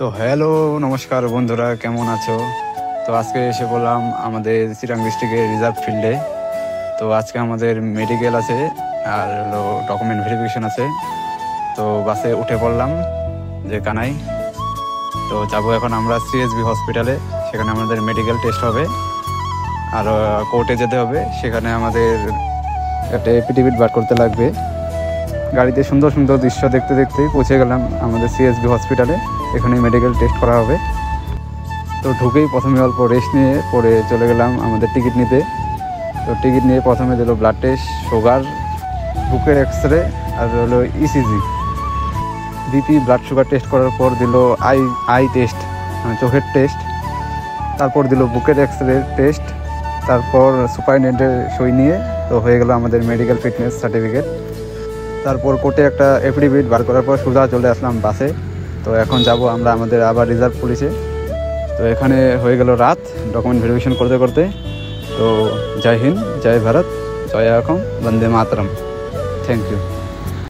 তো হ্যালো, নমস্কার বন্ধুরা, কেমন আছো? তো আজকে এসে বললাম আমাদের চিরাং ডিস্ট্রিক্টের রিজার্ভ ফিল্ডে। তো আজকে আমাদের মেডিকেল আছে আর হলো ডকুমেন্ট ভেরিফিকেশন আছে। তো বাসে উঠে পড়লাম যে কানাই। তো যাবো এখন আমরা সিএসবি হসপিটালে, সেখানে আমাদের মেডিকেল টেস্ট হবে। আর কোর্টে যেতে হবে, সেখানে আমাদের একটা এফিডেভিট বার করতে লাগবে। গাড়িতে সুন্দর সুন্দর দৃশ্য দেখতে দেখতেই পৌঁছে গেলাম আমাদের সিএসবি হসপিটালে। এখানে মেডিকেল টেস্ট করা হবে। তো ঢুকেই প্রথমে অল্প রেস্ট নিয়ে পরে চলে গেলাম আমাদের টিকিট নিতে। তো টিকিট নিয়ে প্রথমে দিল ব্লাড টেস্ট, সুগার, বুকের এক্স রে আর হলো ECG, BP, blood sugar test করার পর দিল আই টেস্ট, মানে চোখের টেস্ট। তারপর দিল বুকের এক্স-রে টেস্ট। তারপর সুপারিনটেন্ডেন্টের সই নিয়ে তো হয়ে গেল আমাদের মেডিকেল ফিটনেস সার্টিফিকেট। তারপর কোর্টে একটা এফিডেভিট বার করার পর সোজা চলে আসলাম বাসে। তো এখন যাব আমরা আমাদের আবার রিজার্ভ পুলিশে। তো এখানে হয়ে গেল রাত ডকুমেন্ট ভেরিফিকেশন করতে করতে। তো জয় হিন্দ, জয় ভারত, জয় এখন, বন্দে মাতরম। Thank you.